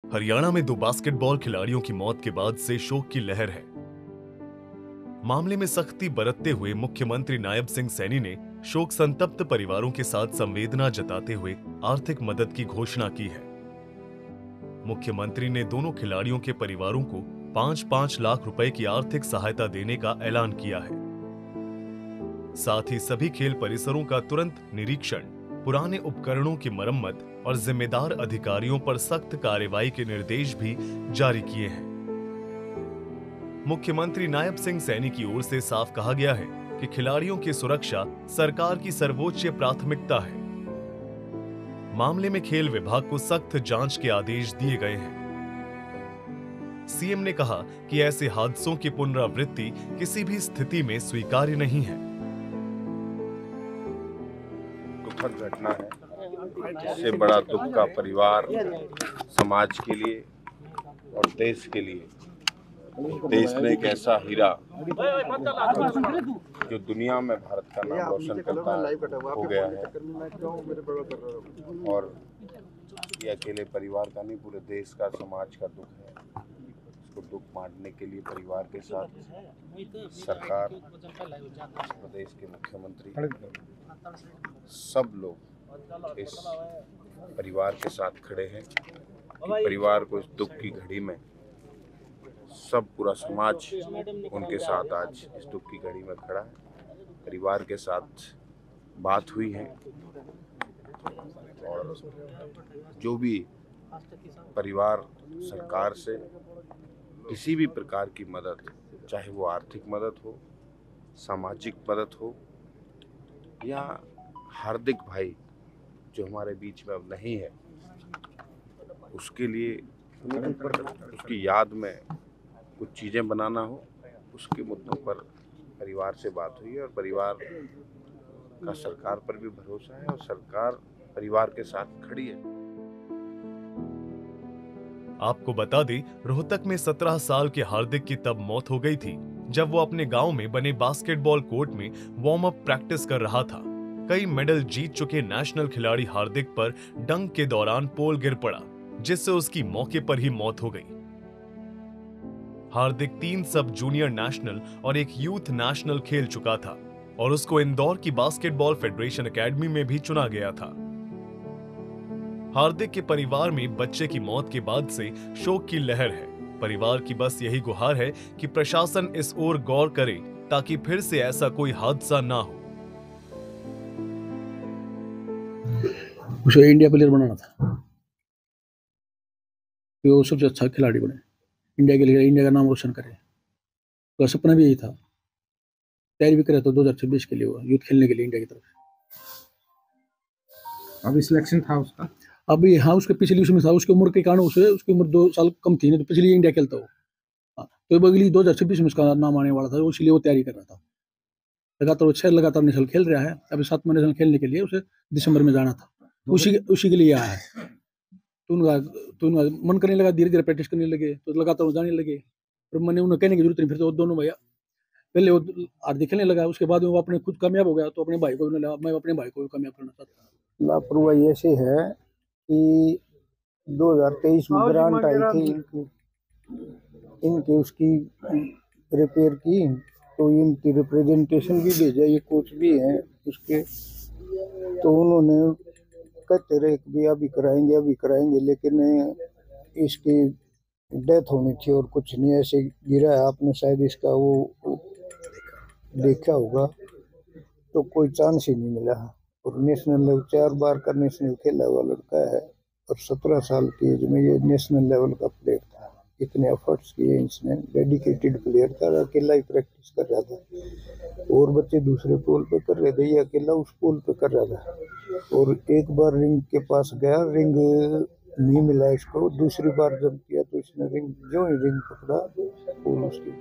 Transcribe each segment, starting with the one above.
हरियाणा में 2 बास्केटबॉल खिलाड़ियों की मौत के बाद से शोक की लहर है। मामले में सख्ती बरतते हुए मुख्यमंत्री नायब सिंह सैनी ने शोक संतप्त परिवारों के साथ संवेदना जताते हुए आर्थिक मदद की घोषणा की है। मुख्यमंत्री ने दोनों खिलाड़ियों के परिवारों को 5-5 लाख रुपए की आर्थिक सहायता देने का ऐलान किया है। साथ ही सभी खेल परिसरों का तुरंत निरीक्षण, पुराने उपकरणों की मरम्मत और जिम्मेदार अधिकारियों पर सख्त कार्रवाई के निर्देश भी जारी किए हैं। मुख्यमंत्री नायब सिंह सैनी की ओर से साफ कहा गया है कि खिलाड़ियों की सुरक्षा सरकार की सर्वोच्च प्राथमिकता है। मामले में खेल विभाग को सख्त जांच के आदेश दिए गए हैं। सीएम ने कहा कि ऐसे हादसों की पुनरावृत्ति किसी भी स्थिति में स्वीकार्य नहीं है। दुखद घटना है। इससे बड़ा दुख का परिवार, समाज के लिए और देश के लिए। देश में एक ऐसा हीरा जो दुनिया में भारत का नाम रोशन करता हो गया है, और ये अकेले परिवार का नहीं, पूरे देश का, समाज का दुख है। इसको दुख बांटने के लिए परिवार के साथ सरकार, प्रदेश के मुख्यमंत्री, सब लोग इस परिवार के साथ खड़े हैं। परिवार को इस दुख की घड़ी में सब पूरा समाज उनके साथ आज इस दुख की घड़ी में खड़ा है। परिवार के साथ बात हुई है और जो भी परिवार सरकार से किसी भी प्रकार की मदद, चाहे वो आर्थिक मदद हो, सामाजिक मदद हो, या हार्दिक भाई जो हमारे बीच में अब नहीं है, उसके लिए उसकी याद में कुछ चीज़ें बनाना हो, उसके मुद्दों पर परिवार से बात हुई है। और परिवार का सरकार पर भी भरोसा है और सरकार परिवार के साथ खड़ी है। आपको बता दें, रोहतक में 17 साल के हार्दिक की तब मौत हो गई थी जब वो अपने गांव में बने बास्केटबॉल कोर्ट में वार्म अप प्रैक्टिस कर रहा था। कई मेडल जीत चुके नेशनल खिलाड़ी हार्दिक पर डंक के दौरान पोल गिर पड़ा, जिससे उसकी मौके पर ही मौत हो गई। हार्दिक 3 सब जूनियर नेशनल और एक यूथ नेशनल खेल चुका था और उसको इंदौर की बास्केटबॉल फेडरेशन एकेडमी में भी चुना गया था। हार्दिक के परिवार में बच्चे की मौत के बाद से शोक की लहर है। परिवार की बस यही गुहार है कि प्रशासन इस ओर गौर करे ताकि फिर से ऐसा कोई हादसा ना हो। उसे इंडिया प्लेयर बनाना था कि वो सबसे अच्छा खिलाड़ी बने, इंडिया के लिए, इंडिया का नाम रोशन करे। तो सपना भी यही था। तैयारी भी करे तो 2026 के लिए हुआ, यूथ खेलने के लिए इंडिया की तरफ। अभी सिलेक्शन था उसका? अभी हाँ, उसके पिछली उसमें था, उसकी उम्र के कारण उसकी उम्र 2 साल कम थी, नहीं तो पिछली इंडिया खेलता हो। तो अगली 2026 में उसका नाम आने वाला था, इसलिए वो तैयारी कर रहा था। लगातार नेशनल खेल रहा है। अभी 7वां नेशनल खेलने के लिए उसे दिसंबर में जाना था, उसी के लिए आया है। तो उनका मन करने लगा, धीरे धीरे प्रैक्टिस करने लगे, तो लगातार वो जाने लगे। फिर मैंने उन्हें कहने की जरूरत नहीं, फिर तो दोनों भैया पहले वो हार्दिक खेलने लगा, उसके बाद वो अपने खुद कामयाब हो गया, तो अपने भाई को मैं अपने भाई को कामयाब करना चाहता हूँ। लापरवाही ऐसी है कि 2023 में ग्रांट आई थी इनके उसकी रिपेयर की, तो इनकी रिप्रेजेंटेशन भी भेजा, ये कोच भी हैं उसके, तो उन्होंने कहते रहे कि अभी कराएंगे, लेकिन इसकी डेथ होनी थी और कुछ नहीं, ऐसे गिरा है। आपने शायद इसका वो देखा होगा, तो कोई चांस ही नहीं मिला। और नेशनल लेवल 4 बार का नेशनल खेला हुआ लड़का है और 17 साल की एज में ये नेशनल लेवल का प्लेयर था। इतने एफर्ट्स किए इसने, डेडिकेटेड प्लेयर था, अकेला ही प्रैक्टिस कर रहा था और बच्चे दूसरे पोल पे कर रहे थे, ये अकेला उस पोल पे कर रहा था। और एक बार रिंग के पास गया, रिंग नहीं मिला इसको, दूसरी बार जब किया तो इसने जो ही रिंग पकड़ा, पोल उसकी।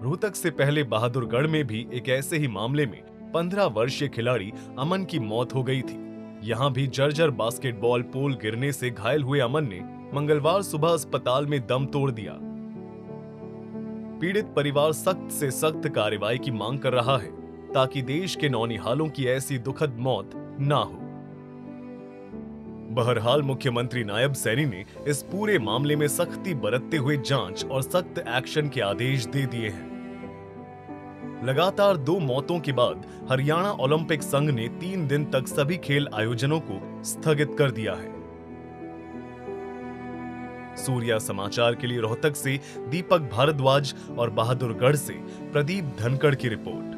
रोहतक से पहले बहादुरगढ़ में भी एक ऐसे ही मामले में 15 वर्षीय खिलाड़ी अमन की मौत हो गई थी। यहाँ भी जर्जर बास्केटबॉल पोल गिरने से घायल हुए अमन ने मंगलवार सुबह अस्पताल में दम तोड़ दिया। पीड़ित परिवार सख्त से सख्त कार्रवाई की मांग कर रहा है ताकि देश के नौनिहालों की ऐसी दुखद मौत ना हो। बहरहाल मुख्यमंत्री नायब सैनी ने इस पूरे मामले में सख्ती बरतते हुए जांच और सख्त एक्शन के आदेश दे दिए हैं। लगातार 2 मौतों के बाद हरियाणा ओलंपिक संघ ने 3 दिन तक सभी खेल आयोजनों को स्थगित कर दिया है। सूर्या समाचार के लिए रोहतक से दीपक भारद्वाज और बहादुरगढ़ से प्रदीप धनखड़ की रिपोर्ट।